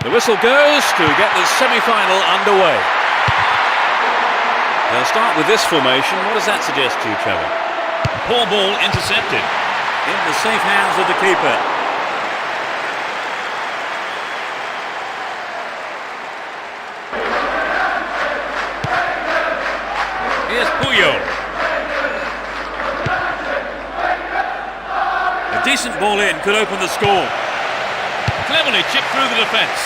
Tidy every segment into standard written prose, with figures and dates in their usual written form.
The whistle goes to get the semi-final underway. They'll start with this formation. What does that suggest to you, Trevor? Poor ball intercepted. In the safe hands of the keeper. Here's Puyol. A decent ball in could open the score. Cleverly chipped through the defence.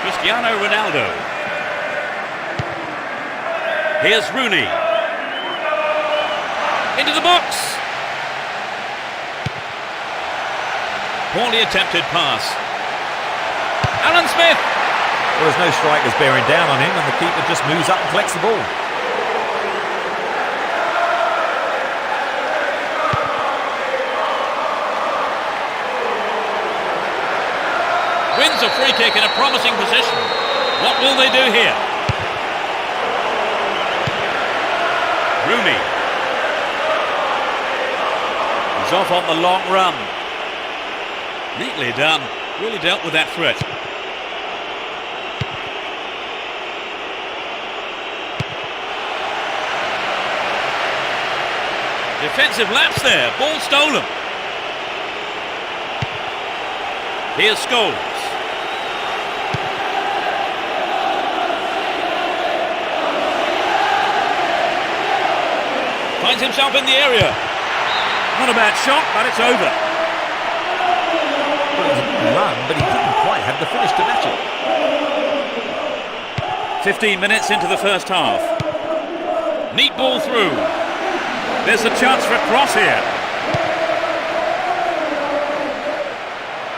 Cristiano Ronaldo. Here's Rooney. Into the box. Poorly attempted pass. Alan Smith. Well, there's no strikers bearing down on him, and the keeper just moves up and collects the ball. Wins a free kick in a promising position. What will they do here? Rooney. He's off on the long run. Neatly done. Really dealt with that threat. Defensive lapse there. Ball stolen. Here's Scholes. Finds himself in the area. Not a bad shot, but it's over. Well, it was a good run, but he didn't quite have the finish to match it. 15 minutes into the first half. Neat ball through. There's a chance for a cross here.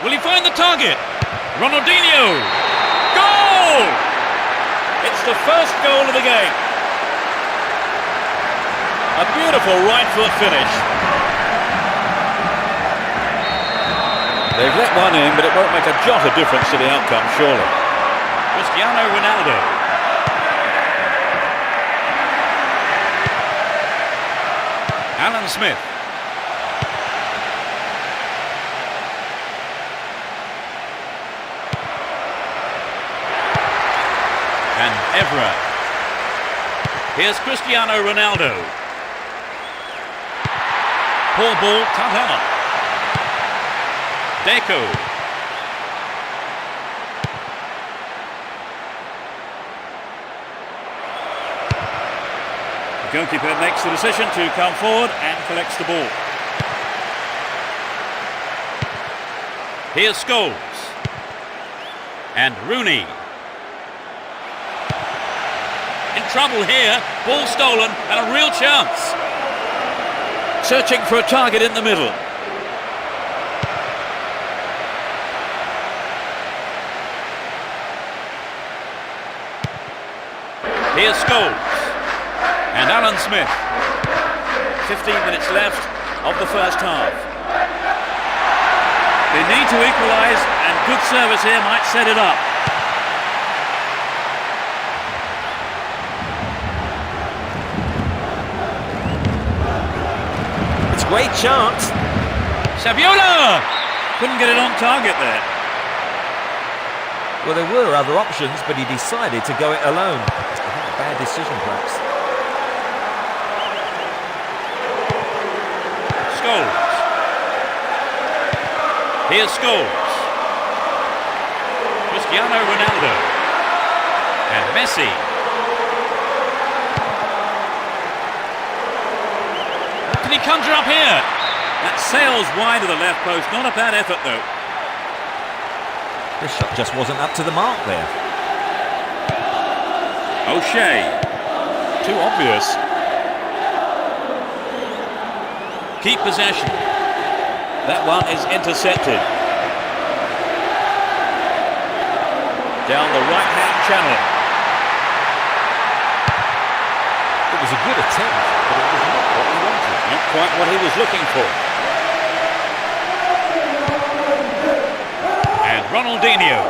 Will he find the target? Ronaldinho! Goal! It's the first goal of the game. A beautiful right foot finish. They've let one in, but it won't make a jot of difference to the outcome, surely. Cristiano Ronaldo. Alan Smith. And Evra. Here's Cristiano Ronaldo. Poor ball, Tadhama. Deco. The goalkeeper makes the decision to come forward and collects the ball. Here's Scholes. And Rooney. In trouble here, ball stolen and a real chance. Searching for a target in the middle. Here's Scholes. And Alan Smith. 15 minutes left of the first half. They need to equalise, and good service here might set it up. It's a great chance. Saviola! Couldn't get it on target there. Well, there were other options, but he decided to go it alone. I think a bad decision, perhaps. Scholes. Here's Scholes. Cristiano Ronaldo. And Messi. What can he conjure up here? That sails wide of the left post. Not a bad effort, though. This shot just wasn't up to the mark there. O'Shea. Too obvious. Keep possession. That one is intercepted. Down the right-hand channel. It was a good attempt, but it was not what he wanted. Not quite what he was looking for. And Ronaldinho.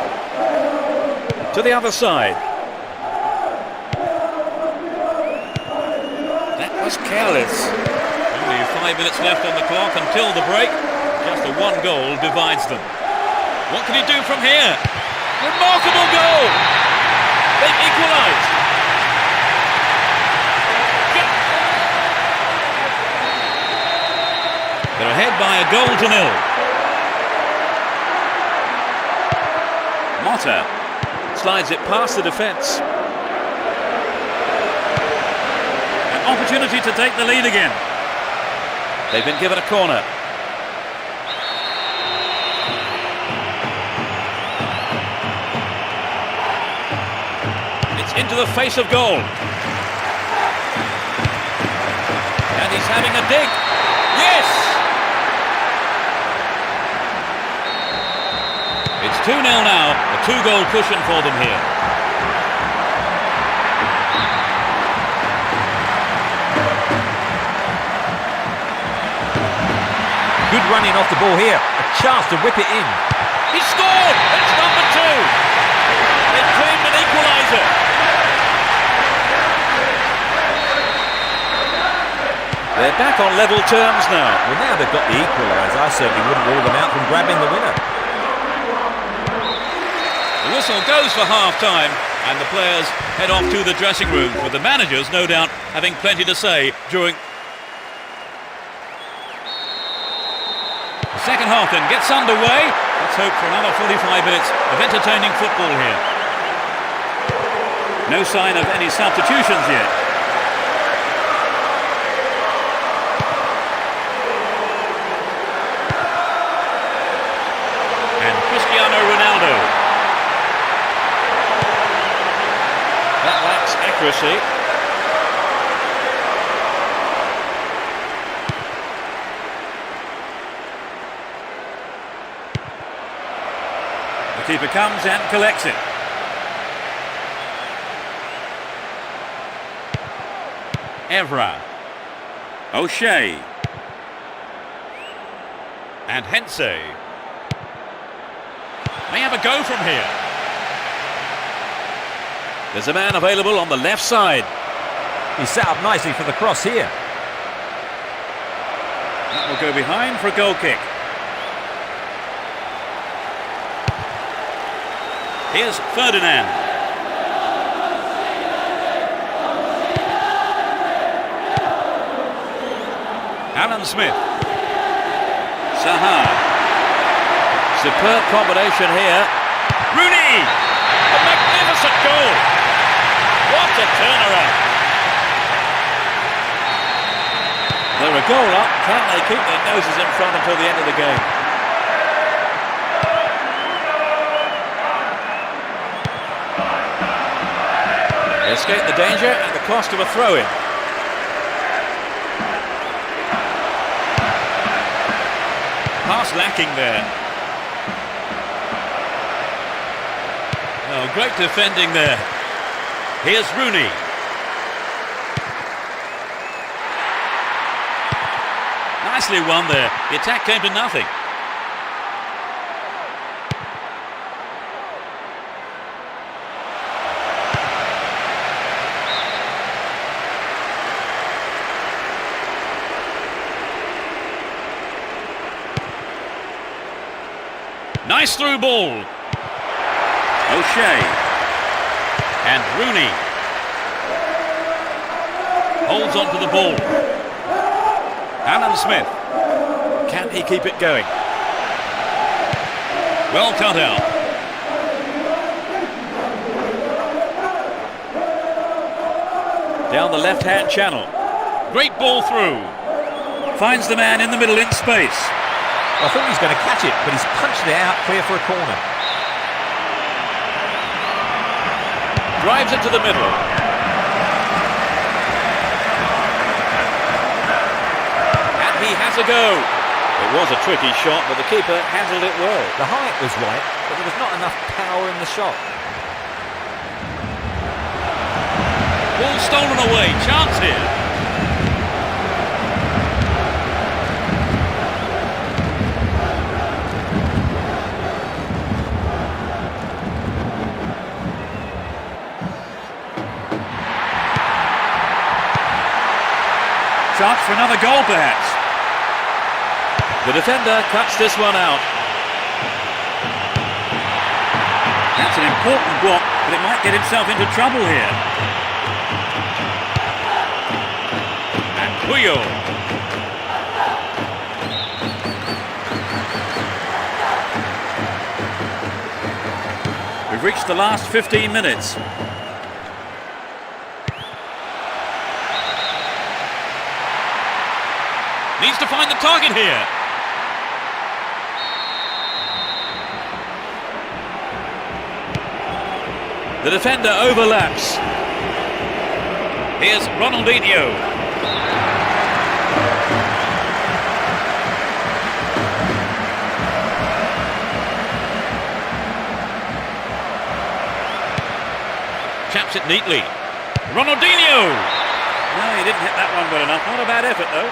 To the other side. That was careless. Only 5 minutes left on the clock until the break. Just the one goal divides them. What can he do from here? Remarkable goal! They've equalised. They're ahead by a goal to nil. Motta slides it past the defence. An opportunity to take the lead again. They've been given a corner. It's into the face of goal. And he's having a dig. Yes! It's 2-0 now, a 2-goal cushion for them here. Good running off the ball here. A chance to whip it in. He scored! It's number 2! They've claimed an equaliser. They're back on level terms now. Well, now they've got the equaliser, I certainly wouldn't rule them out from grabbing the winner. The whistle goes for half-time, and the players head off to the dressing room, with the managers, no doubt, having plenty to say during... The second half then gets underway. Let's hope for another 45 minutes of entertaining football here. No sign of any substitutions yet. And Cristiano Ronaldo. That lacks accuracy. The keeper comes and collects it. Evra. O'Shea. And Hensey. May have a go from here. There's a man available on the left side. He's set up nicely for the cross here. That will go behind for a goal kick. Here's Ferdinand. Alan Smith. Saha. Superb combination here. Rooney! A magnificent goal! What a turnaround! They're a goal up. Can they keep their noses in front until the end of the game? They escape the danger at the cost of a throw-in. Pass lacking there. Oh, great defending there. Here's Rooney. Nicely won there. The attack came to nothing. Nice through ball. O'Shea. And Rooney. Holds on to the ball. Alan Smith. Can he keep it going? Well cut out. Down the left-hand channel. Great ball through. Finds the man in the middle in space. I thought he was going to catch it, but he's punched it out clear for a corner. Drives it to the middle. And he has a go. It was a tricky shot, but the keeper handled it well. The height was right, but there was not enough power in the shot. Ball stolen away. Chance here. Chance for another goal, perhaps. The defender cuts this one out. That's an important block, but it might get himself into trouble here. And Puyol. We've reached the last 15 minutes. Needs to find the target here. The defender overlaps. Here's Ronaldinho. Chaps it neatly. Ronaldinho! No, he didn't hit that one well enough. Not a bad effort, though.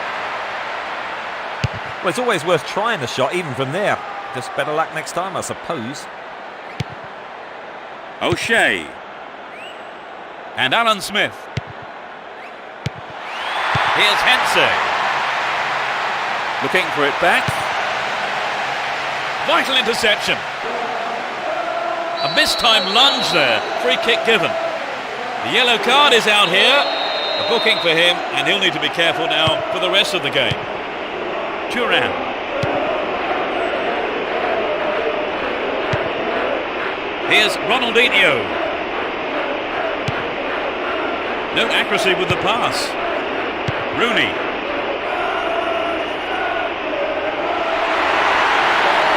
Well, it's always worth trying the shot, even from there. Just better luck next time, I suppose. O'Shea. And Alan Smith. Here's Hensey. Looking for it back. Vital interception. A mistimed lunge there. Free kick given. The yellow card is out here. A booking for him, and he'll need to be careful now for the rest of the game. Turan. Here's Ronaldinho. No accuracy with the pass. Rooney.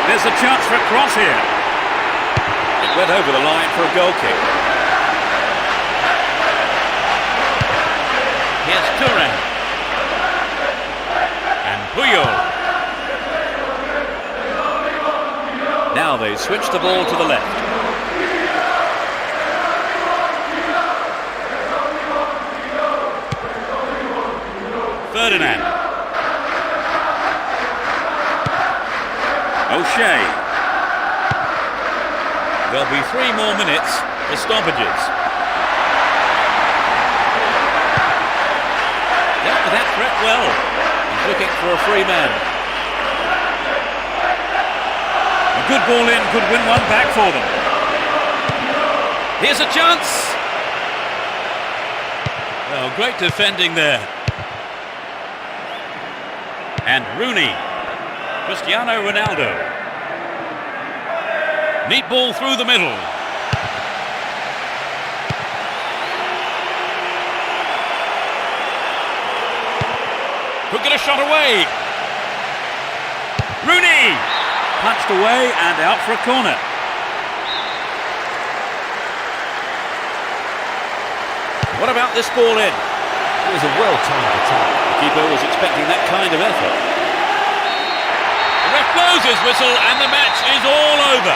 There's a chance for a cross here. It went over the line for a goal kick. Here's Turan. And Puyol. Now they switch the ball to the left. Ferdinand. O'Shea. There'll be 3 more minutes for stoppages. Dealt with that threat well. He's looking for a free man. A good ball in, could win one back for them. Here's a chance. Oh, great defending there. And Rooney. Cristiano Ronaldo. Neat ball through the middle. Could get a shot away. Rooney! Punched away and out for a corner. What about this ball in? It was a well-timed attack. The keeper was expecting that kind of effort. The ref blows his whistle and the match is all over.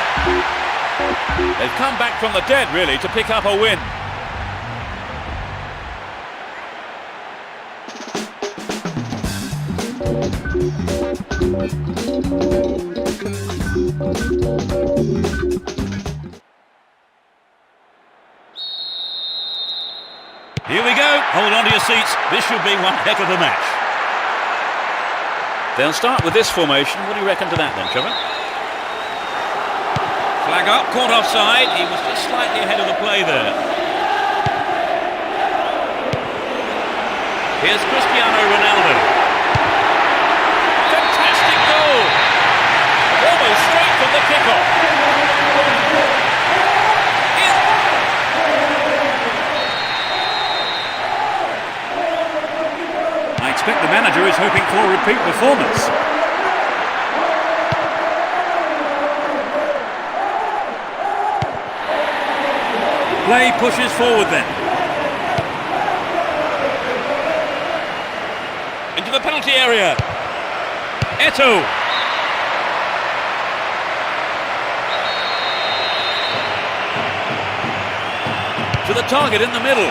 They've come back from the dead, really, to pick up a win. Here we go. Hold on to your seats. This should be one heck of a match. They'll start with this formation. What do you reckon to that then, Trevor? Flag up, caught offside. He was just slightly ahead of the play there. Here's Cristiano Ronaldo. Fantastic goal! Almost straight from the kickoff. I expect the manager is hoping for a repeat performance. Play pushes forward then. Into the penalty area. Eto'o. To the target in the middle.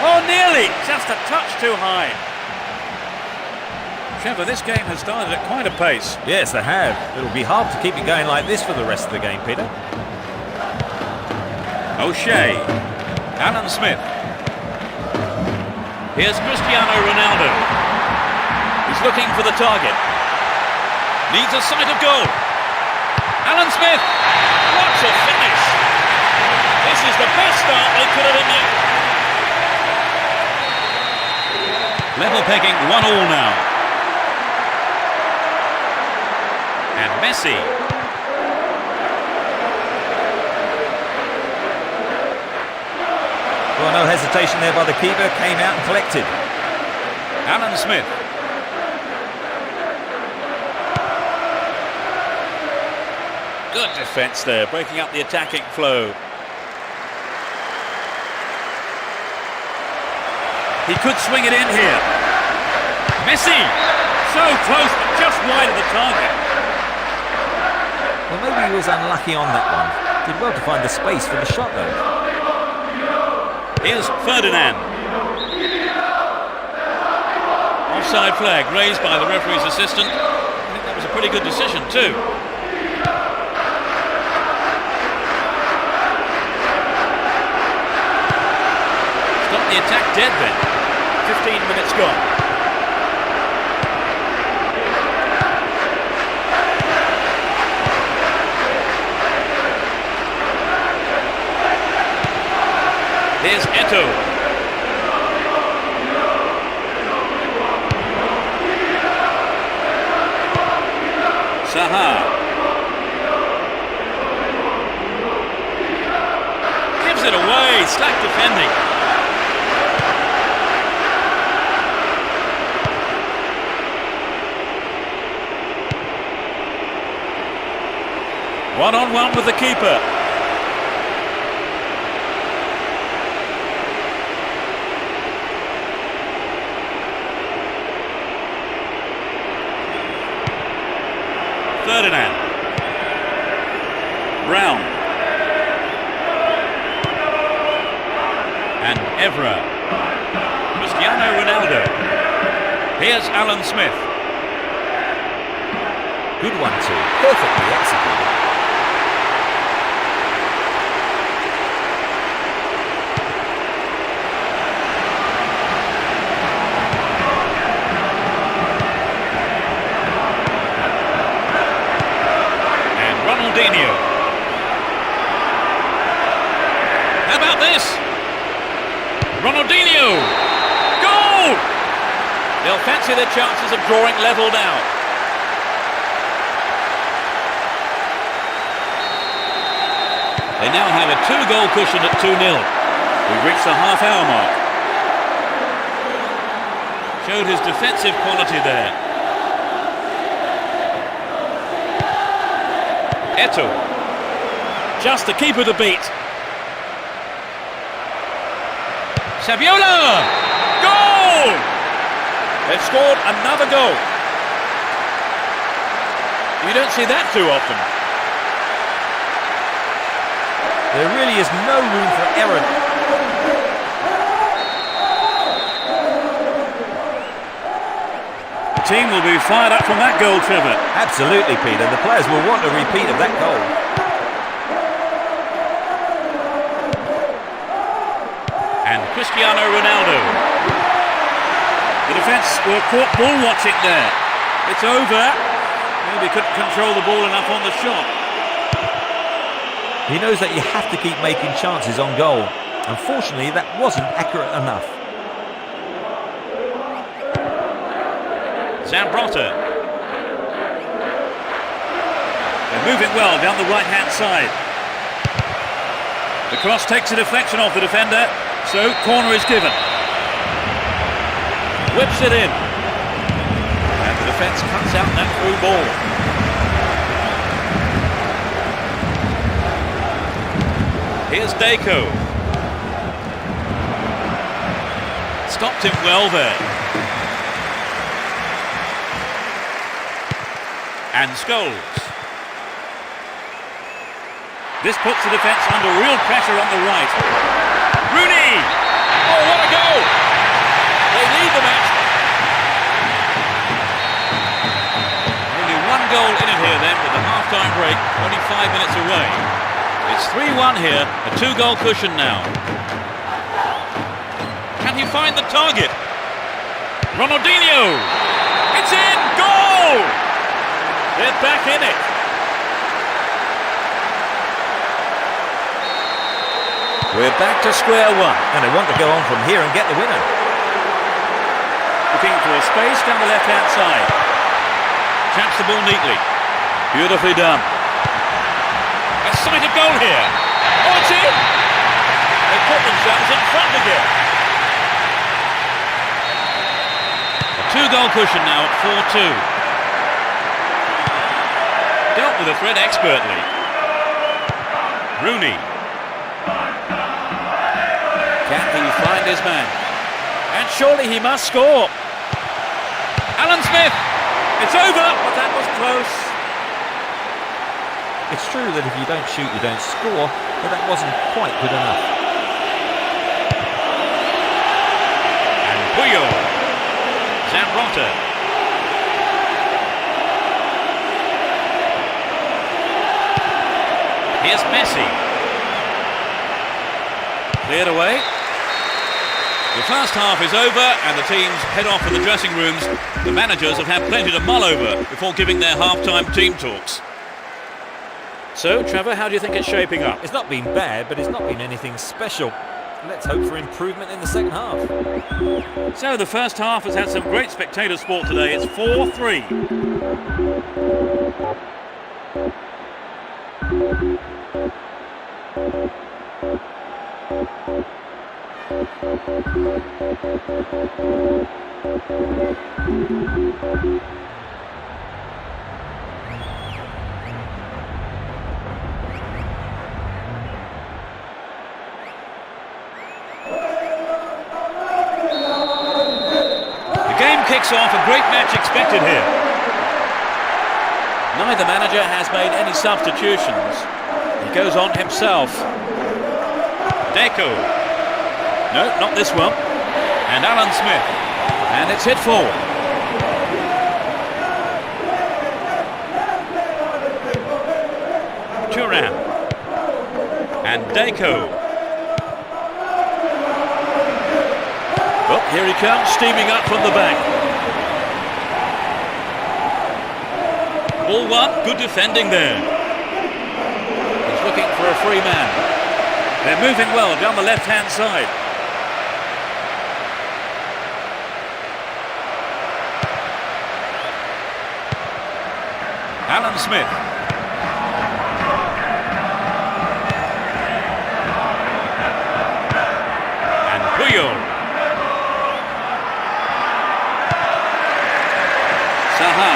Oh, nearly! Just a touch too high. Trevor, this game has started at quite a pace. Yes, they have. It'll be hard to keep it going like this for the rest of the game, Peter. O'Shea. Alan Smith. Here's Cristiano Ronaldo. He's looking for the target. Needs a sight of goal. Alan Smith. What a finish. This is the best start they could have imagined. Level pegging 1-1 now. And Messi. Well, no hesitation there by the keeper. Came out and collected. Alan Smith. Good defence there, breaking up the attacking flow. He could swing it in here. Messi. So close, but just wide of the target. Well, maybe he was unlucky on that one. Did well to find the space for the shot, though. Here's Ferdinand. Offside flag raised by the referee's assistant. I think that was a pretty good decision too. Stop the attack dead then. 15 minutes gone. Here's Eto'o. Saha. Gives it away. Slack defending. One-on-one with the keeper. Ferdinand. Brown. And Evra. Cristiano Ronaldo. Here's Alan Smith. Good one, too. Perfectly executed. Ronaldinho. How about this? Ronaldinho! Goal! They'll fancy their chances of drawing level now. They now have a 2-goal cushion at 2-0. We've reached the half-hour mark. Showed his defensive quality there. Eto'o. Just the keeper to beat. Saviola! Goal! They've scored another goal. You don't see that too often. There really is no room for error. The team will be fired up from that goal, Trevor. Absolutely, Peter. The players will want a repeat of that goal. And Cristiano Ronaldo. The defence were caught ball watching there. It's over. Maybe couldn't control the ball enough on the shot. He knows that you have to keep making chances on goal. Unfortunately, that wasn't accurate enough. Zambrotta. They're moving well down the right-hand side. The cross takes a deflection off the defender, so corner is given. Whips it in. And the defence cuts out that through ball. Here's Deco. Stopped him well there. And Scholes. This puts the defence under real pressure on the right. Rooney! Oh, what a goal! They lead the match. Only one goal in it here then with the half-time break, only 5 minutes away. It's 3-1 here, a 2-goal cushion now. Can he find the target? Ronaldinho! It's in! Goal! They're back in it. We're back to square one. And they want to go on from here and get the winner. Looking for a space down the left-hand side. Traps the ball neatly. Beautifully done. A sight of goal here. Oh, it's in! They put themselves in front again. A 2-goal cushion now at 4-2. Dealt with the threat expertly. Rooney. Can he find his man? And surely he must score. Alan Smith. It's over. But that was close. It's true that if you don't shoot, you don't score, but that wasn't quite good enough. And Puyol. Zambrotta. Here's Messi. Cleared away. The first half is over and the teams head off to the dressing rooms. The managers have had plenty to mull over before giving their half-time team talks. So, Trevor, how do you think it's shaping up? It's not been bad, but it's not been anything special. Let's hope for improvement in the second half. So the first half has had some great spectator sport today. It's 4-3. Kicks off, a great match expected here. Neither manager has made any substitutions. He goes on himself. Deco. No, not this one. And Alan Smith. And it's hit forward. Turan. And Deco. Well, here he comes, steaming up from the back. Ball one, good defending there. He's looking for a free man. They're moving well down the left-hand side. Alan Smith. And Puyol. Saha.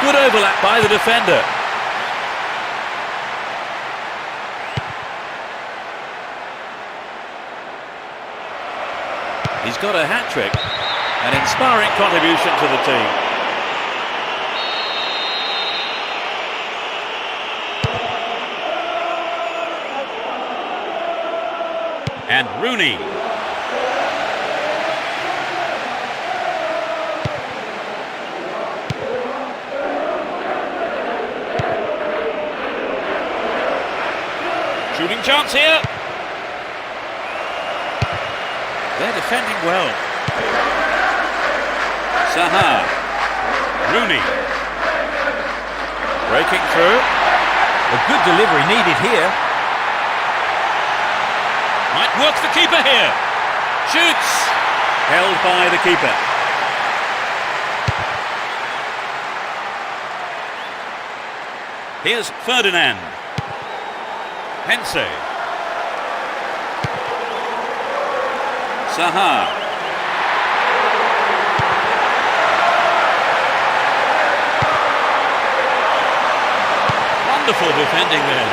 Good overlap by the defender. He's got a hat-trick, an inspiring contribution to the team. And Rooney. Shooting chance here. They're defending well. Saha. Rooney. Breaking through. A good delivery needed here. Might work the keeper here. Shoots. Held by the keeper. Here's Ferdinand. Hensey. Zaha. Wonderful defending there.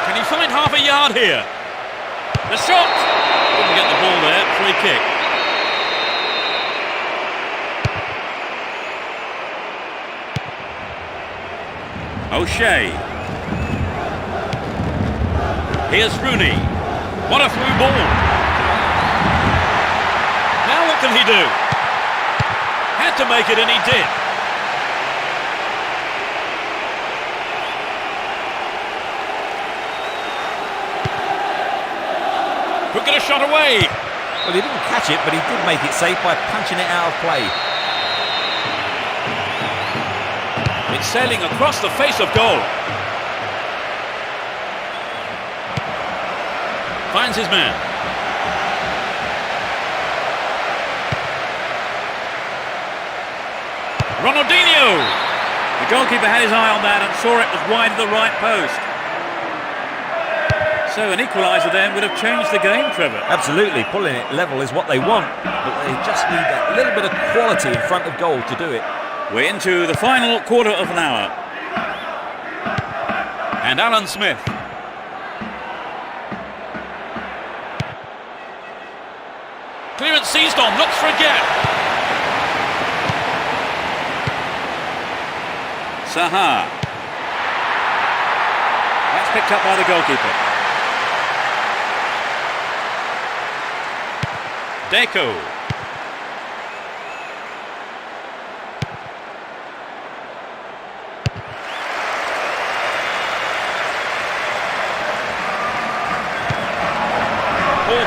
Can he find half a yard here? The shot! Couldn't get the ball there. Free kick. O'Shea. Here's Rooney. What a through ball. Now what can he do? Had to make it and he did. Could get a shot away. Well, he didn't catch it, but he did make it safe by punching it out of play. It's sailing across the face of goal. Finds his man. Ronaldinho! The goalkeeper had his eye on that and saw it was wide of the right post. So an equaliser then would have changed the game, Trevor. Absolutely, pulling it level is what they want, but they just need that little bit of quality in front of goal to do it. We're into the final quarter of an hour. And Alan Smith. Clearance seized on, looks for a gap. Zaha. That's picked up by the goalkeeper. Deco.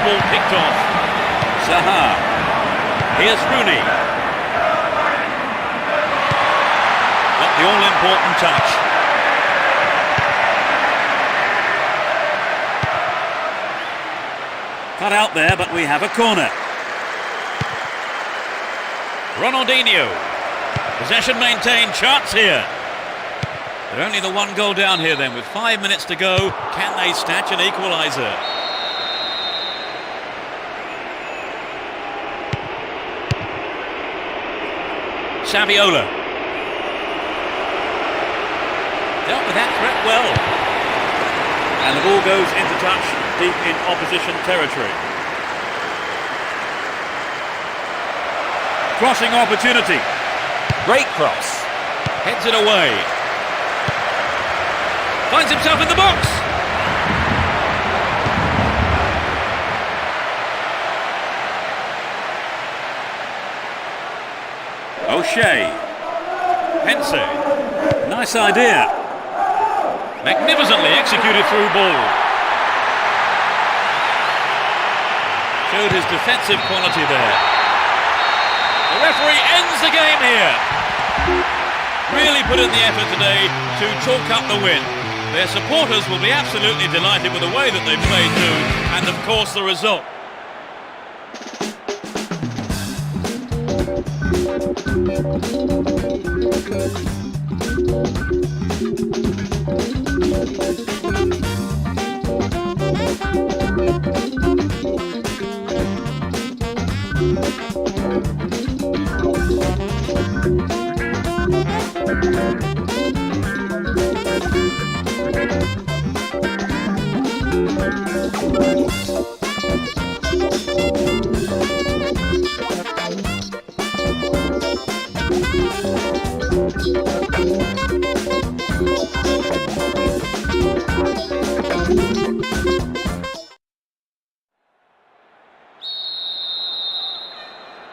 Ball picked off. Zaha. Here's Rooney. Got the all-important touch. Cut out there, but we have a corner. Ronaldinho. Possession maintained, chance here. They're only the one goal down here then, with 5 minutes to go. Can they snatch an equaliser? Saviola. Dealt with that threat well. And the ball goes into touch deep in opposition territory. Crossing opportunity. Great cross. Heads it away. Finds himself in the box. O'Shea. Hensey. Nice idea. Magnificently executed through ball. Showed his defensive quality there. The referee ends the game here. Really put in the effort today to chalk up the win. Their supporters will be absolutely delighted with the way that they played too, and of course the result.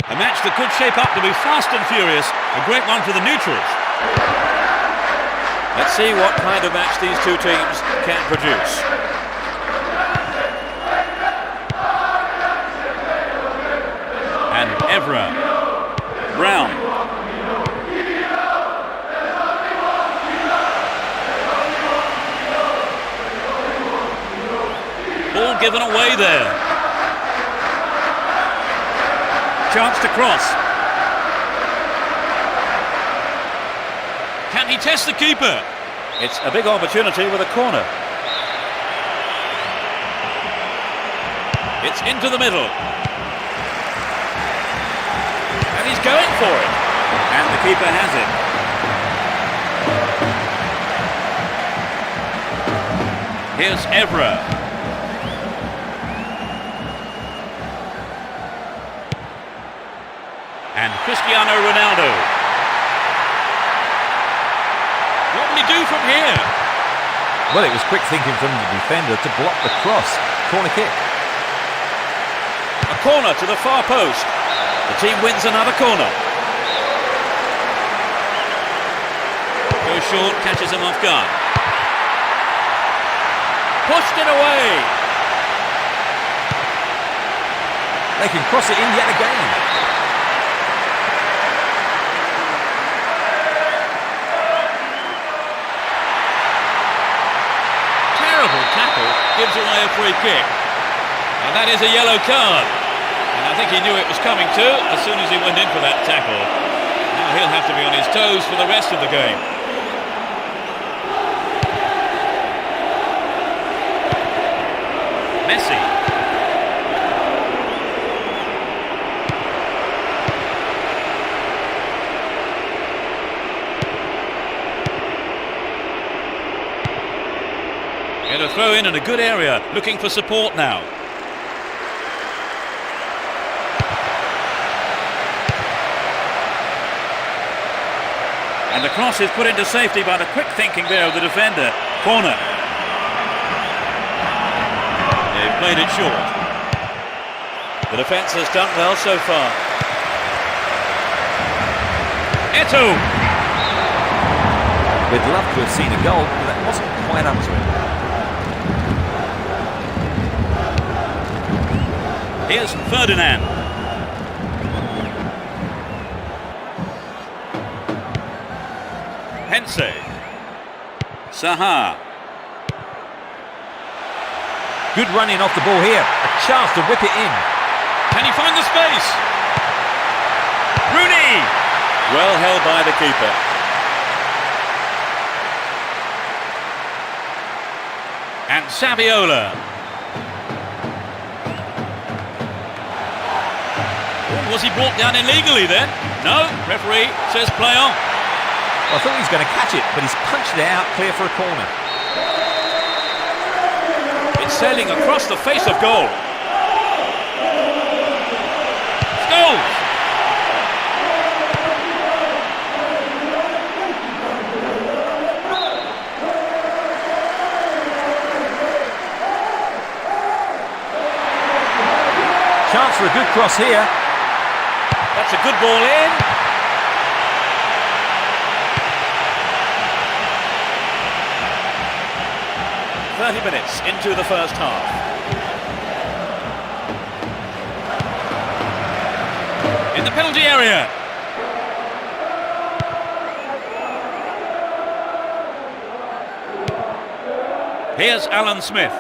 A match that could shape up to be fast and furious, a great one for the neutrals. Let's see what kind of match these two teams can produce. Evra. Brown. Ball given away there. Chance to cross. Can he test the keeper? It's a big opportunity with a corner. It's into the middle. And he's going for it. And the keeper has it. Here's Evra. And Cristiano Ronaldo. What will he do from here? Well, it was quick thinking from the defender to block the cross. Corner kick. A corner to the far post. The team wins another corner. Goes short, catches him off guard. Pushed it away. They can cross it in yet again. Terrible tackle, gives away a free kick. And that is a yellow card. And I think he knew it was coming too as soon as he went in for that tackle. Now he'll have to be on his toes for the rest of the game. Messi. Get a throw in a good area, looking for support now. And the cross is put into safety by the quick thinking there of the defender. Corner. They've played it short. The defence has done well so far. Eto'o. We'd love to have seen a goal, but that wasn't quite up to it. Here's Ferdinand. Hense. Saha. Good running off the ball here. A chance to whip it in. Can he find the space? Rooney! Well held by the keeper. And Saviola. Was he brought down illegally then? No, referee says play on. I thought he was going to catch it, but he's punched it out clear for a corner. It's sailing across the face of goal. Scholes! Chance for a good cross here. That's a good ball in. "30 minutes into the first half. In the penalty area. Here's Alan Smith.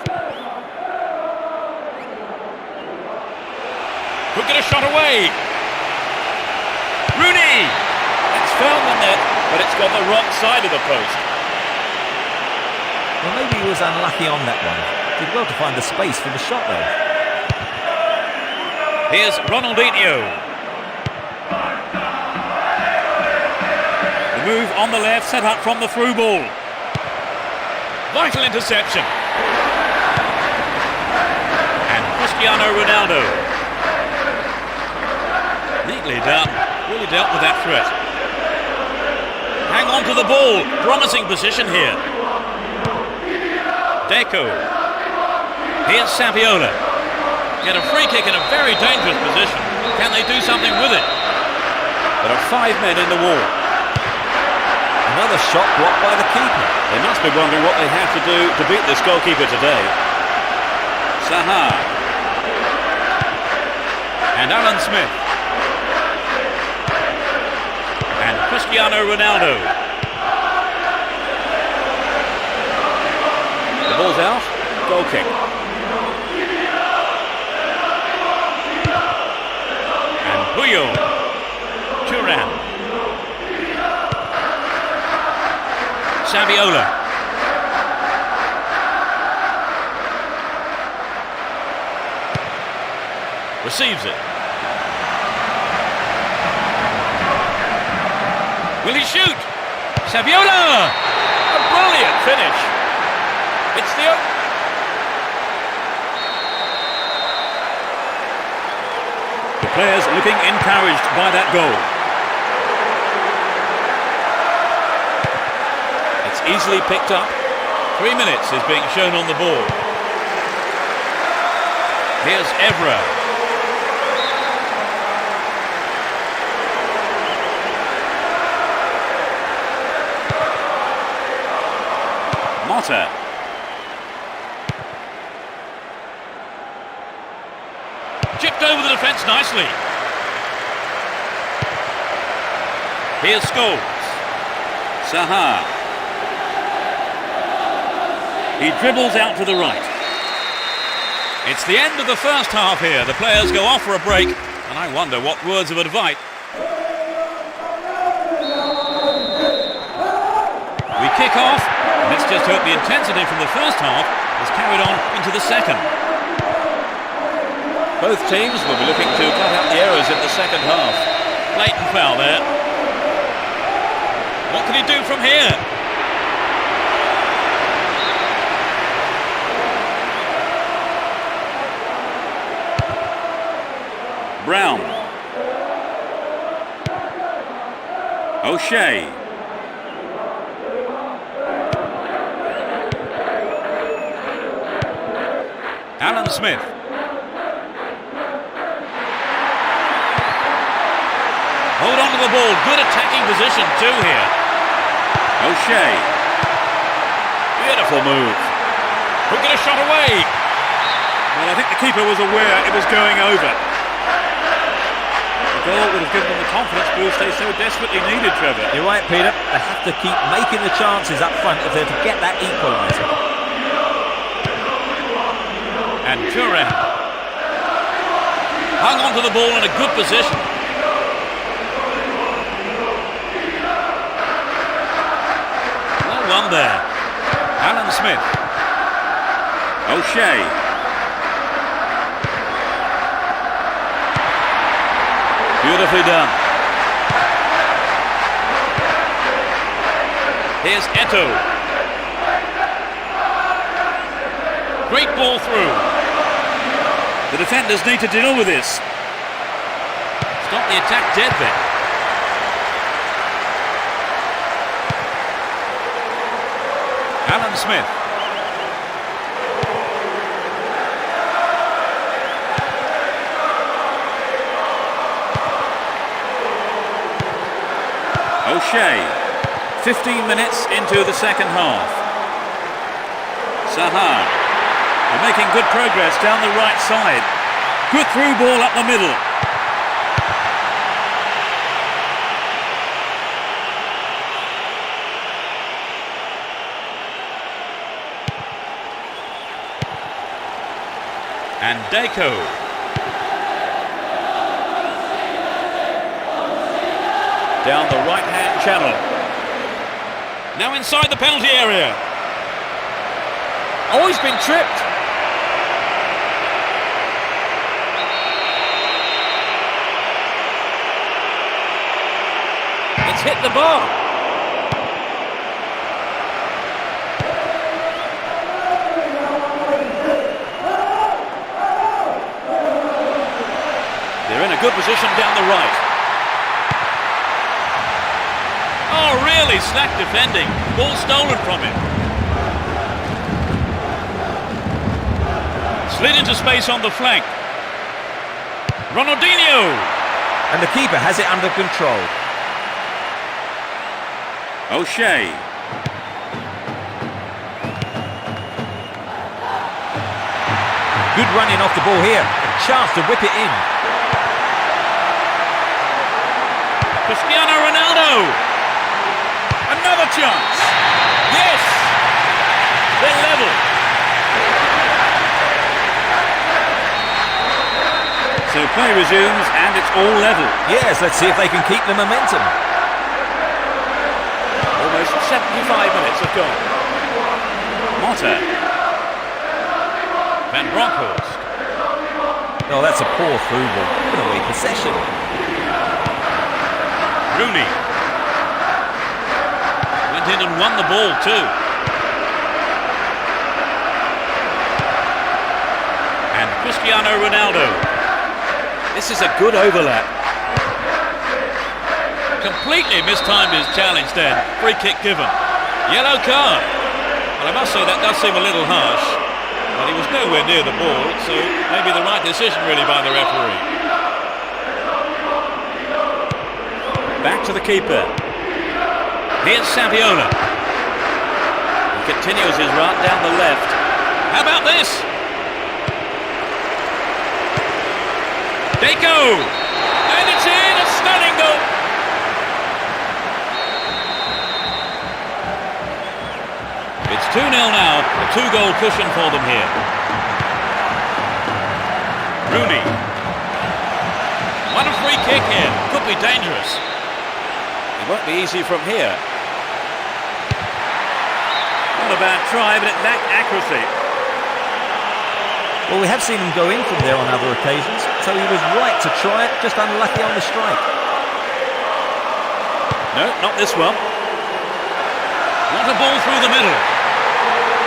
Could get a shot away. Rooney! It's found the net, but it's got the wrong side of the post. Well, maybe he was unlucky on that one. Did well to find the space for the shot, though. Here's Ronaldinho. The move on the left, set up from the through ball. Vital interception. And Cristiano Ronaldo. Neatly done. Really dealt with that threat. Hang on to the ball. Promising position here. Deco. Here's Saviola. Get a free kick in a very dangerous position. Can they do something with it? There are 5 men in the wall. Another shot blocked by the keeper. They must be wondering what they have to do to beat this goalkeeper today. Saha. And Alan Smith. Cristiano Ronaldo. The ball's out. Goal kick. And Puyol. Thuram. Saviola. Receives it. Will he shoot? Saviola! A brilliant finish. It's the... The players looking encouraged by that goal. It's easily picked up. 3 minutes is being shown on the board. Here's Evra. Motta. Chipped over the defence nicely. Here's Scholes. Saha. He dribbles out to the right. It's the end of the first half here. The players go off for a break, and I wonder what words of advice. We kick off. Let's just hope the intensity from the first half is carried on into the second. Both teams will be looking to cut out the errors in the second half. Blatant foul there. What can he do from here? Brown. O'Shea. Alan Smith. Hold on to the ball. Good attacking position too here. O'Shea. Beautiful move. Who get a shot away? Well, I think the keeper was aware it was going over. The goal would have given them the confidence boost they so desperately needed, Trevor. You're right, Peter. They have to keep making the chances up front if they're to get that equaliser. And Thuram hung on to the ball in a good position. Well won there. Alan Smith. O'Shea. Beautifully done. Here's Eto'o. Great ball through. The defenders need to deal with this. Stop the attack dead then. Alan Smith. O'Shea. 15 minutes into the second half. Saha. They're making good progress down the right side. Good through ball up the middle. And Deco. Down the right-hand channel. Now inside the penalty area. Oh, he's been tripped. It's hit the bar. They're in a good position down the right. Oh, really slack defending. Ball stolen from him. Slid into space on the flank. Ronaldinho. And the keeper has it under control. O'Shea. Good running off the ball here. A chance to whip it in. Cristiano Ronaldo. chance. Yes! They're level. So play resumes and it's all level. Yes, let's see if they can keep the momentum. Almost 75 minutes have gone. Motta. Van Bronckhorst. Oh, that's a poor through ball. Giving away possession. Rooney. Went in and won the ball too. And Cristiano Ronaldo. This is a good overlap. Completely mistimed his challenge then. Free kick given. Yellow card. Well, I must say that does seem a little harsh. But he was nowhere near the ball, so maybe the right decision really by the referee. Back to the keeper. Here's Saviola. He continues his run down the left. How about this? They go! And it's in! A stunning goal! It's 2-0 now. A 2-goal cushion for them here. Rooney. What a free kick here. Could be dangerous. It won't be easy from here. Not a bad try, but it lacked accuracy. Well, we have seen him go in from there on other occasions, so he was right to try it, just unlucky on the strike. No, not this one. What a ball through the middle.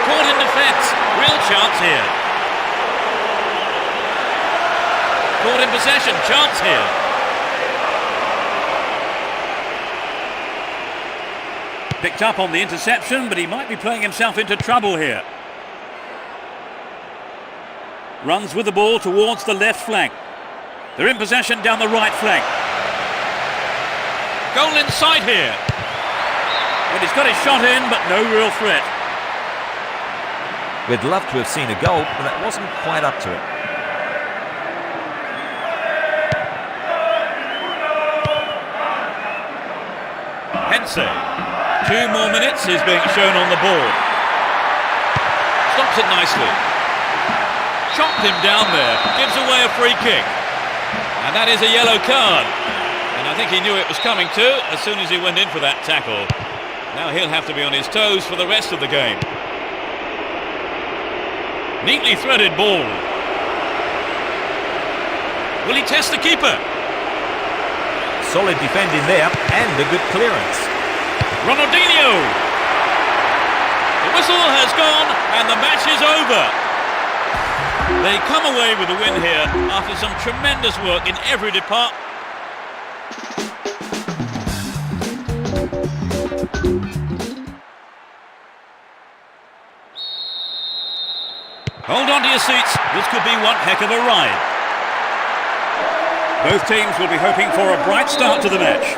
Caught in defence. Real chance here. Caught in possession. Chance here. Picked up on the interception, but he might be playing himself into trouble here. Runs with the ball towards the left flank. They're in possession down the right flank. Goal in sight here. Well, he's got his shot in, but no real threat. We'd love to have seen a goal, but that wasn't quite up to it. Hense. 2 more minutes is being shown on the board. Stops it nicely. Chopped him down there. Gives away a free kick. And that is a yellow card. And I think he knew it was coming too as soon as he went in for that tackle. Now he'll have to be on his toes for the rest of the game. Neatly threaded ball. Will he test the keeper? Solid defending there, and a good clearance. Ronaldinho! The whistle has gone, and the match is over. They come away with the win here after some tremendous work in every department. Hold on to your seats. This could be one heck of a ride. Both teams will be hoping for a bright start to the match.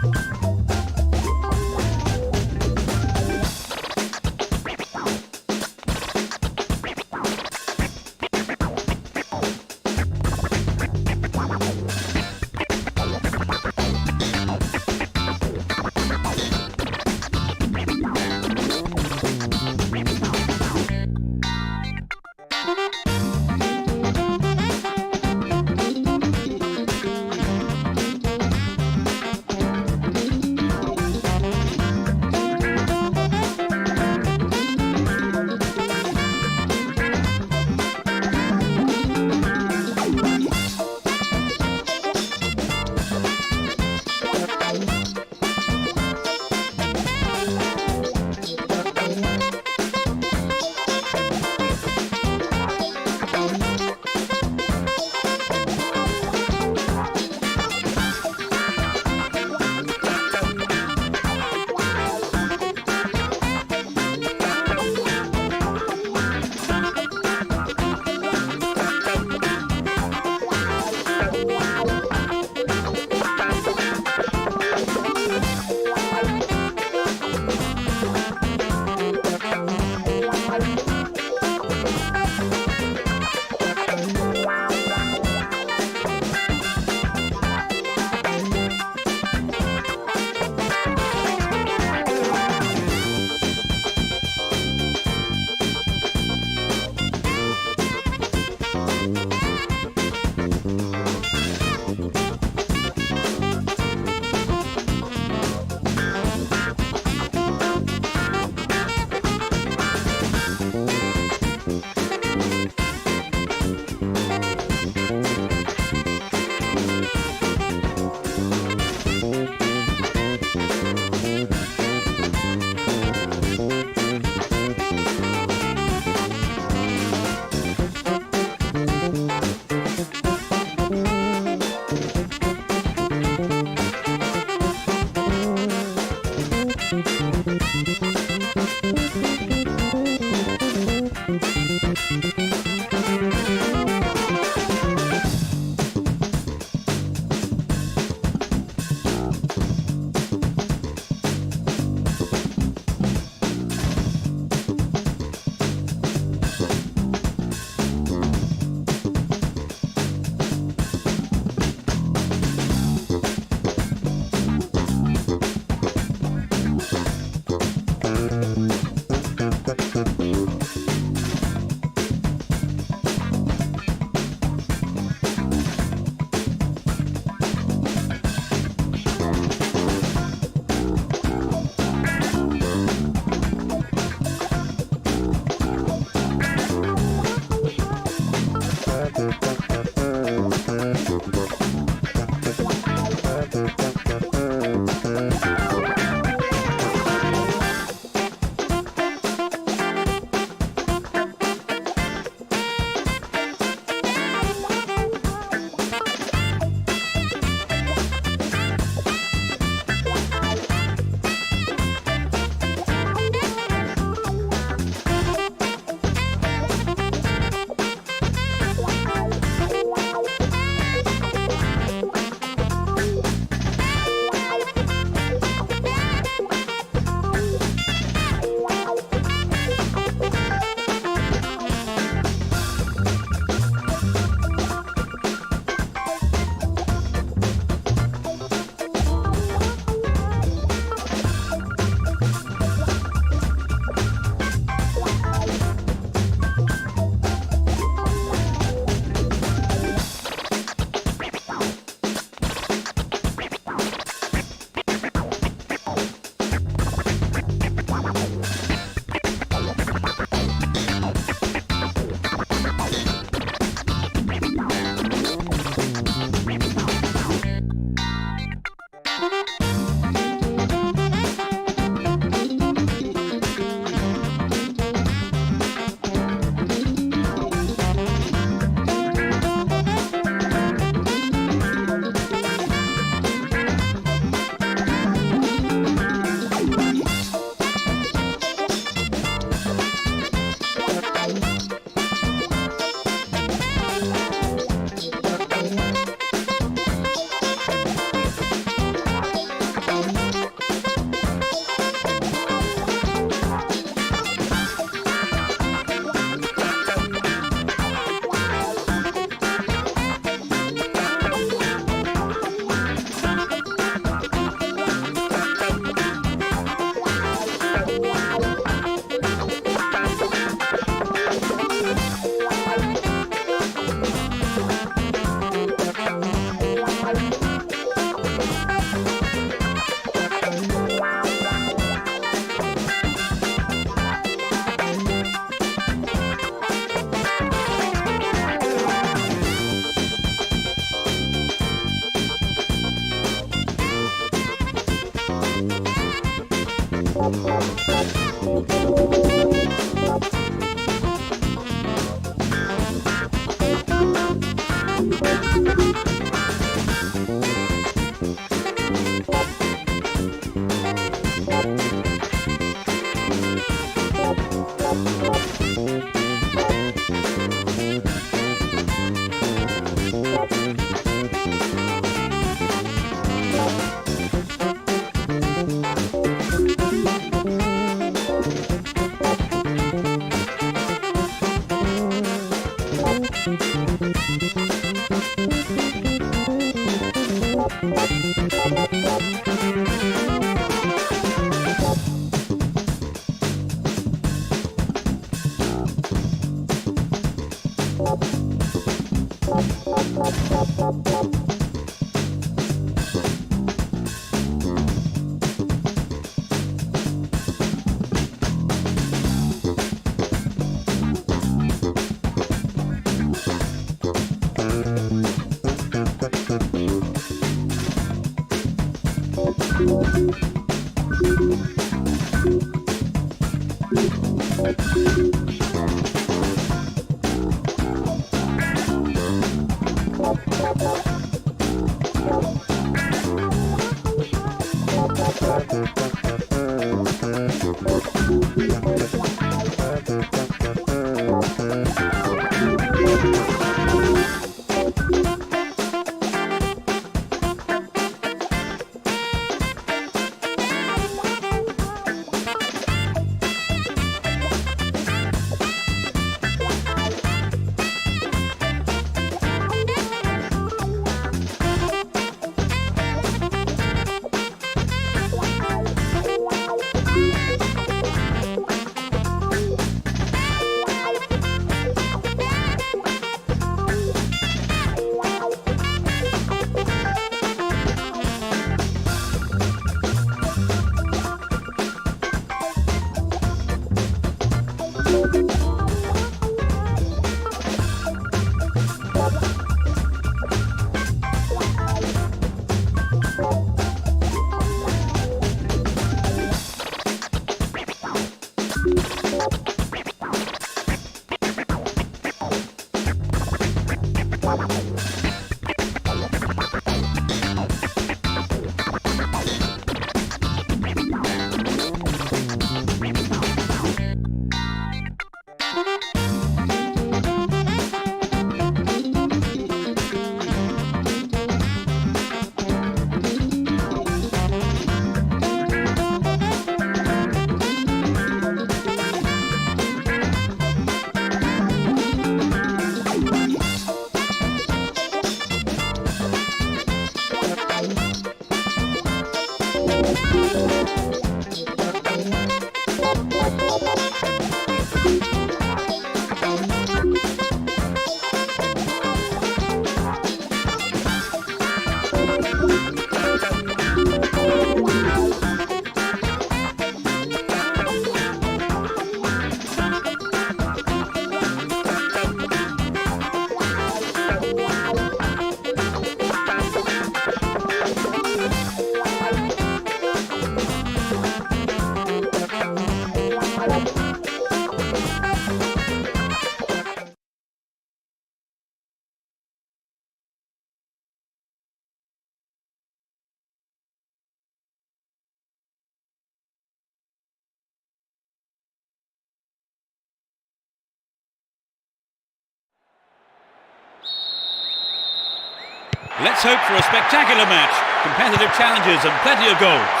Let's hope for a spectacular match, competitive challenges and plenty of goals.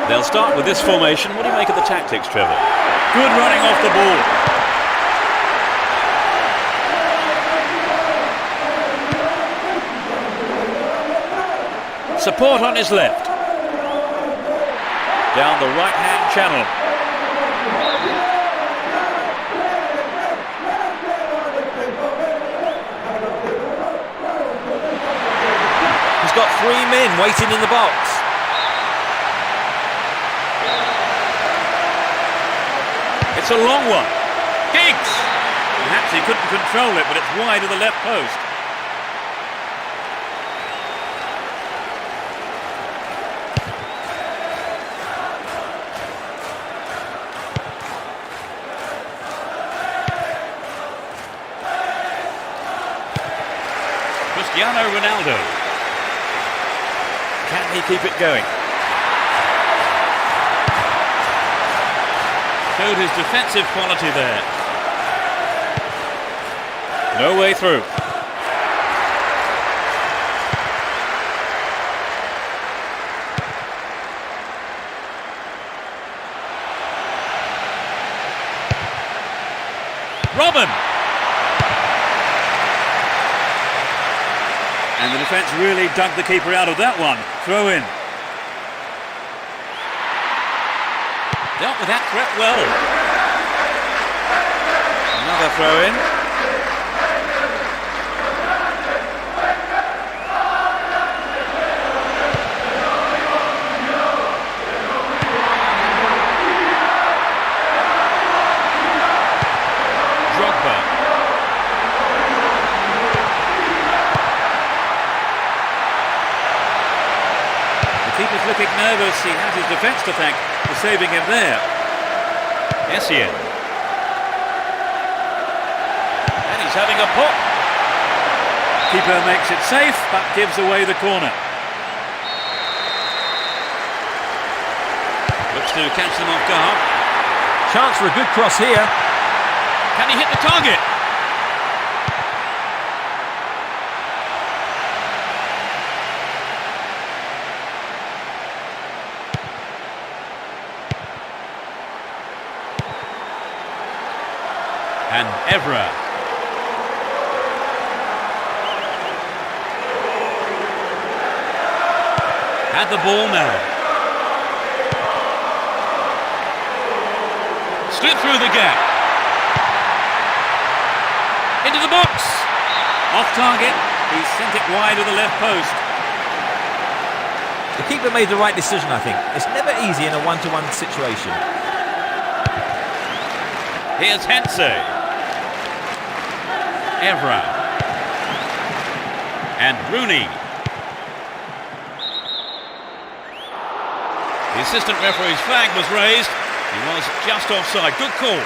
They'll start with this formation. What do you make of the tactics, Trevor? Good running off the ball. Support on his left. Down the right-hand channel. He's got three men waiting in the box. It's a long one. Giggs! Perhaps he couldn't control it, but it's wide of the left post. Cristiano Ronaldo. Can he keep it going? Showed his defensive quality there. No way through. Robin! And the defence really dug the keeper out of that one. Throw in. Dealt with that threat well. Another throw in. Drogba. The keeper's looking nervous. He has his defence to thank for saving him there. Essien. And he's having a pop. Keeper makes it safe, but gives away the corner. Looks to catch them off guard. Chance for a good cross here. Can he hit the target? And Evra. Had the ball now. Slid through the gap. Into the box. Off target. He sent it wide of the left post. The keeper made the right decision, I think. It's never easy in a one-to-one situation. Here's Hense. Evra. And Rooney. The assistant referee's flag was raised. He was just offside. Good call.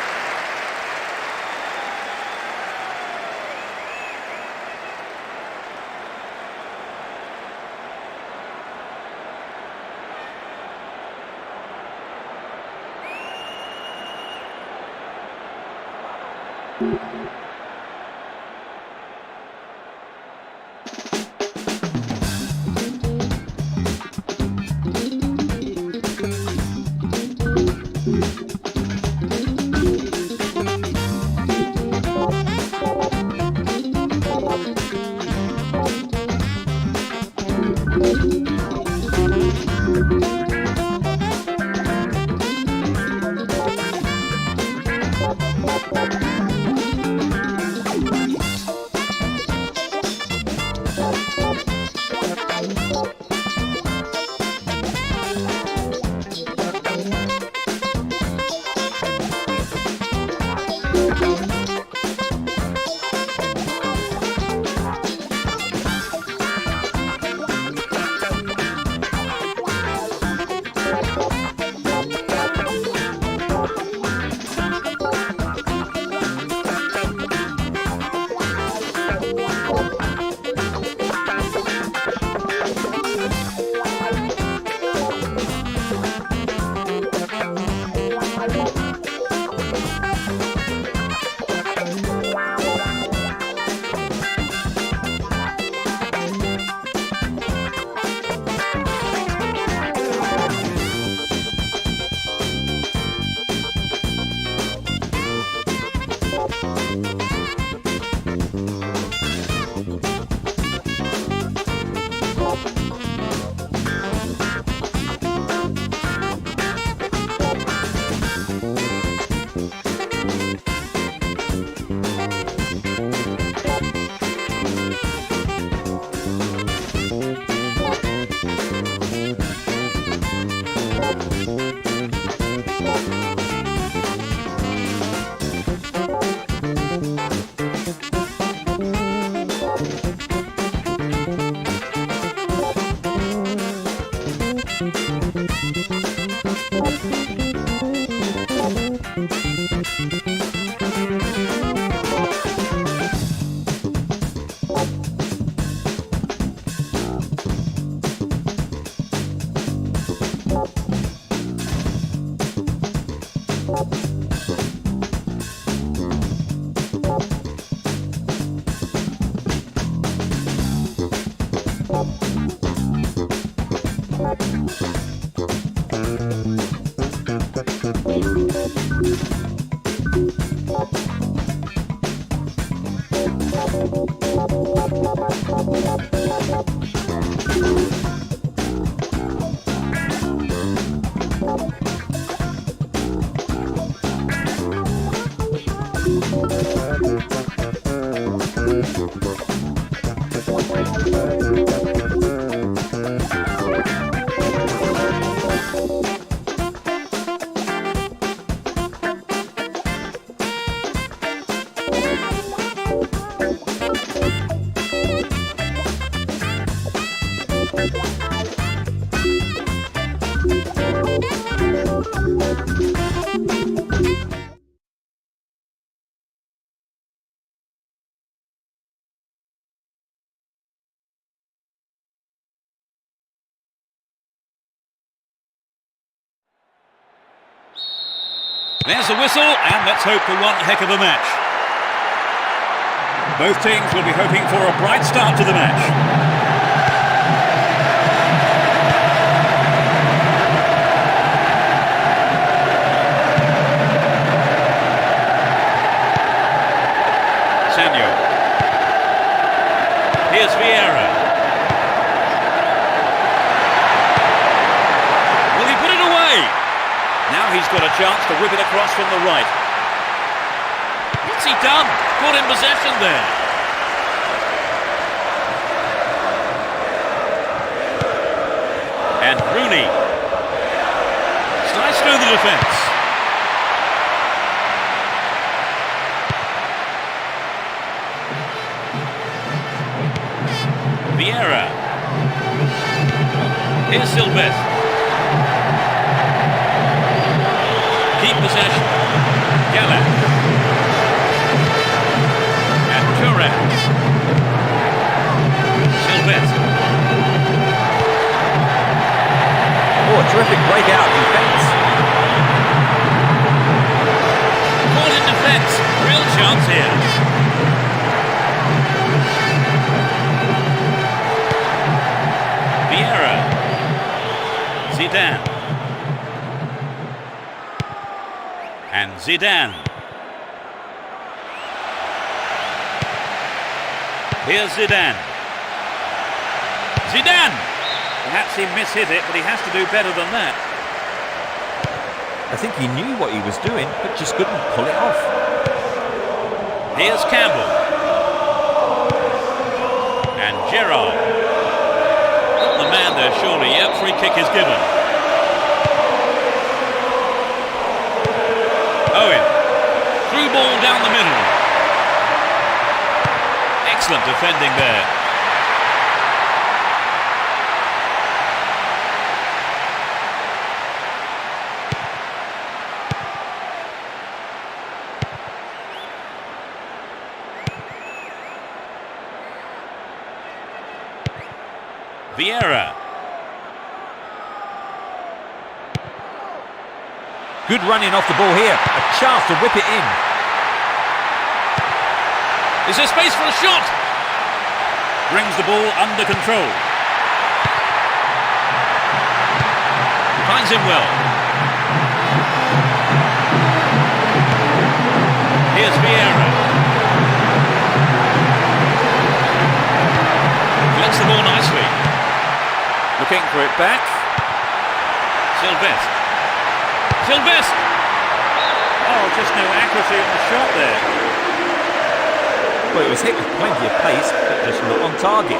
There's the whistle, and let's hope for one heck of a match. Both teams will be hoping for a bright start to the match. Sanyo. Here's Vieira. Will he put it away? Now he's got a chance to whip it across from the right. What's he done? Caught in possession there. And Rooney slides through the defence. Vieira. Here's Silvestre. possession. Gallant. And Turan. Sylvestre. Oh, a terrific breakout defence. Caught in defence. Real chance here. Vieira. Zidane. And Zidane. Here's Zidane. Zidane! Perhaps he mishit it, but he has to do better than that. I think he knew what he was doing, but just couldn't pull it off. Here's Campbell. And Gerrard. Got the man there, surely. Yep, free kick is given. Owen. Through ball down the middle. Excellent defending there. Vieira. Good running off the ball here. A chance to whip it in. Is there space for a shot? Brings the ball under control. Finds him well. Here's Vieira. Collects the ball nicely. Looking for it back. Sylvestre. Sylvestre! Oh, just no accuracy on the shot there. Well, it was hit with plenty of pace, but just not on target.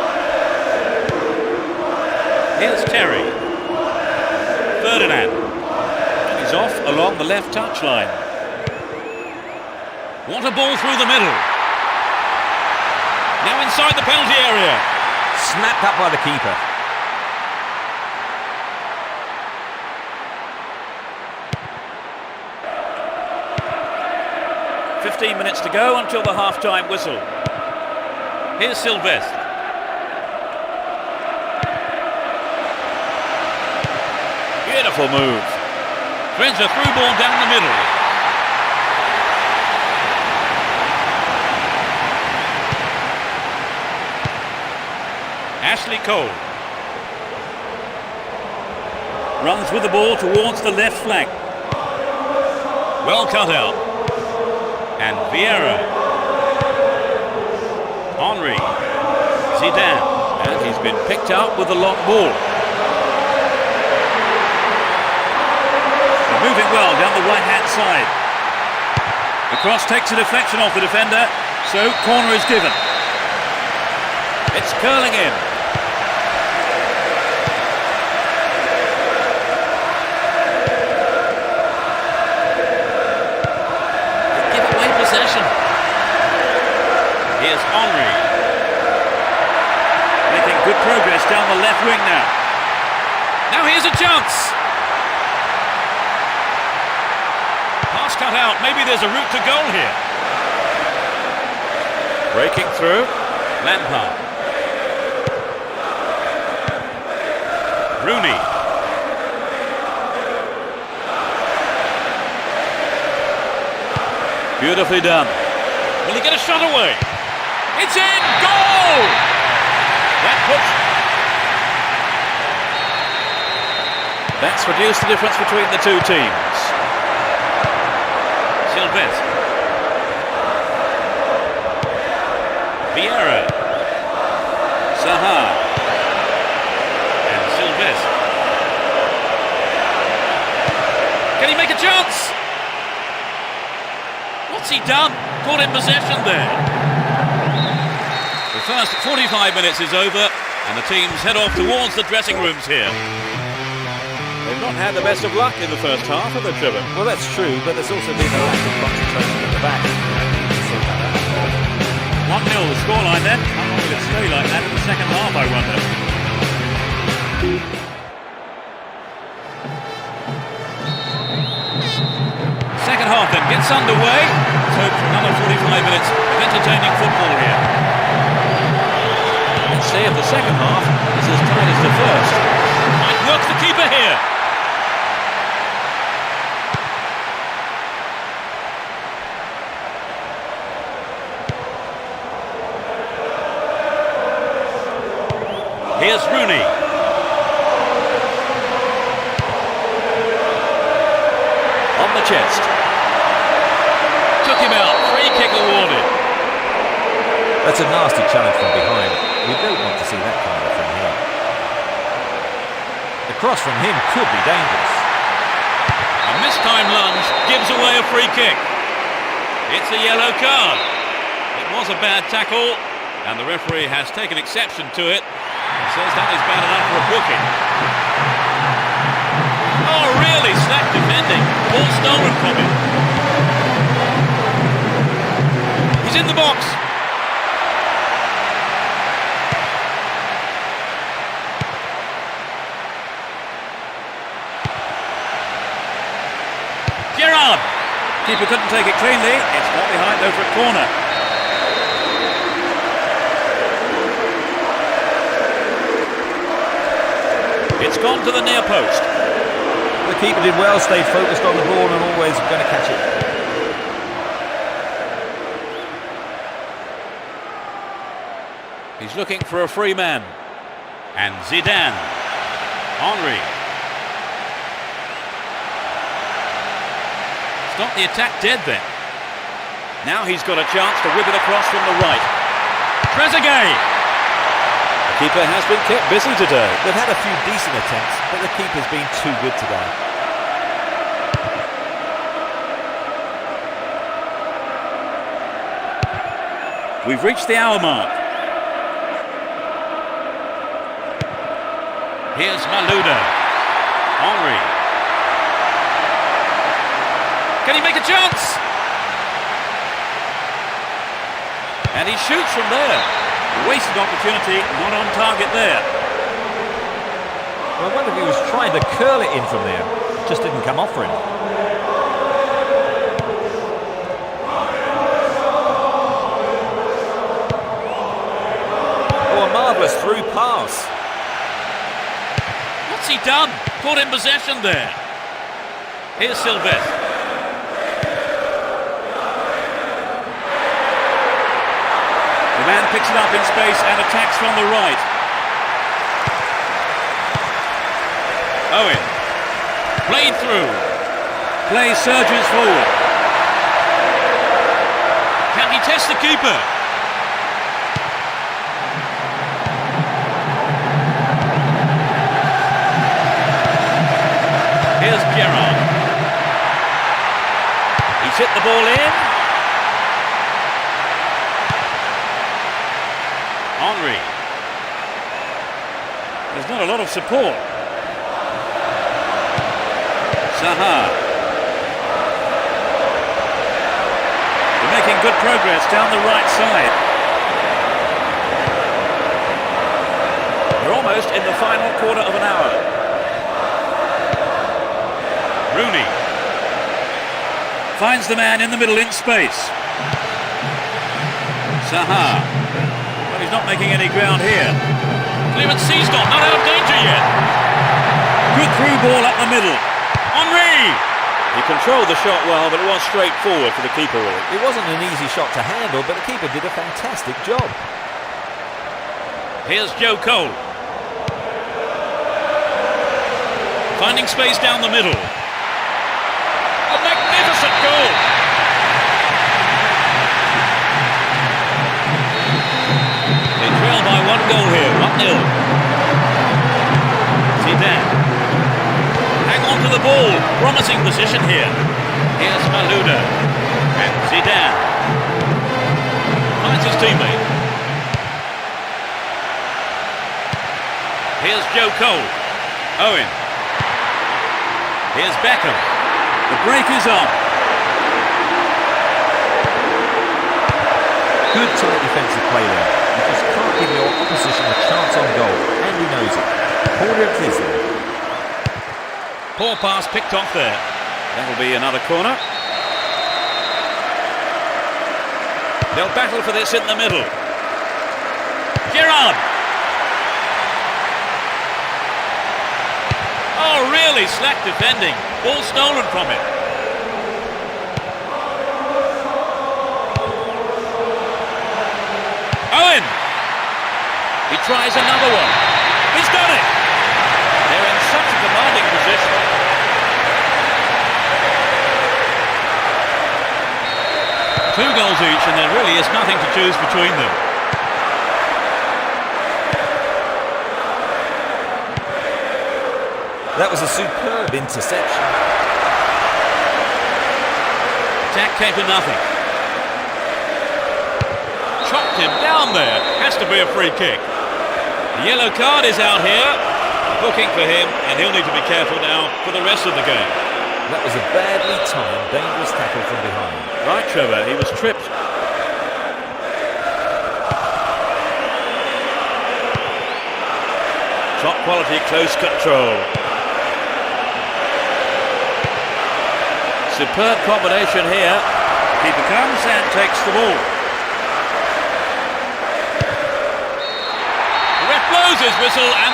Here's Terry. Ferdinand. And he's off along the left touchline. What a ball through the middle. Now inside the penalty area. Snapped up by the keeper. "15 minutes to go until the half-time whistle." Here's Sylvestre. Beautiful move. Threads a through ball down the middle. Ashley Cole. Runs with the ball towards the left flank. Well cut out. And Vieira. Henry. Zidane. And he's been picked up with the long ball. They're moving well down the right-hand side. The cross takes a deflection off the defender, so corner is given. It's curling in. Give away possession. Here's Henry. Making good progress down the left wing now. Now here's a chance. Pass cut out. Maybe there's a route to goal here. Breaking through. Lampard. Rooney. Beautifully done. Will he get a shot away? It's in! Goal! That's reduced the difference between the two teams. Sylvestre. Vieira. Zaha. And Sylvestre. Can he make a chance? What's he done? Caught in possession there. The first 45 minutes is over and the teams head off towards the dressing rooms here. They've not had the best of luck in the first half, have they, Trevor? Well, that's true, but there's also been a lack of concentration at the back. 1-0 the scoreline then. How long will it stay like that in the second half, I wonder? Gets underway. Let's hope for another 45 minutes of entertaining football here. Let's see if the second half is as tight as the first. Might work the keeper here. Here's Rooney. On the chest. Took him out. Free kick awarded. That's a nasty challenge from behind. We don't want to see that kind of thing here. The cross from him could be dangerous. A mistimed lunge gives away a free kick. It's a yellow card. It was a bad tackle, and the referee has taken exception to it. He says that is bad enough for a booking. Oh, really slack defending. Ball stolen from him. He's in the box. Gerrard. Keeper couldn't take it cleanly. It's got behind over a corner. It's gone to the near post. The keeper did well, stayed focused on the ball and always going to catch it. He's looking for a free man. And Zidane. Henry. Stop the attack dead then. Now he's got a chance to whip it across from the right. Trezeguet. The keeper has been kept busy today. They've had a few decent attempts, but the keeper's been too good today. We've reached the hour mark. Here's Malouda. Henry. Can he make a chance? And he shoots from there. Wasted opportunity, not on target there. Well, I wonder if he was trying to curl it in from there. Just didn't come off for him. Oh, a marvellous through pass. What's he done? Caught in possession there. Here's Sylvestre. The man picks it up in space and attacks from the right. Owen. Played through. Play surges forward. Can he test the keeper? Here's Gerrard. He's hit the ball in. Henry. There's not a lot of support. Zaha. They're making good progress down the right side. We're almost in the final quarter of an hour. Rooney. Finds the man in the middle in space. Zaha. Well, he's not making any ground here. Clearance seized on, not out of danger yet. Good through ball up the middle. Henry! He controlled the shot well, but it was straightforward for the keeper, really. It wasn't an easy shot to handle, but the keeper did a fantastic job. Here's Joe Cole. Finding space down the middle. A magnificent goal! They trail by 1 goal here, 1-0. Zidane. Hang on to the ball, promising position here. Here's Malouda. And Zidane. Finds his teammate. Here's Joe Cole. Owen. Here's Beckham. The break is on. Good tight defensive play there. You just can't give your opposition a chance on goal, and he knows it. Corner it is there. Poor pass picked off there. That'll be another corner. They'll battle for this in the middle. Gerrard. Oh, really slack defending. Ball stolen from him. Owen. He tries another one. He's done it. They're in such a commanding position. Two goals each, and there really is nothing to choose between them. That was a superb interception. Attack came to nothing. Chopped him down there. Has to be a free kick. The yellow card is out here. Booking for him, and he'll need to be careful now for the rest of the game. That was a badly timed, dangerous tackle from behind. Right, Trevor, he was tripped. Top quality, close control. Superb combination here. Keeper comes and takes the ball. The ref blows his whistle and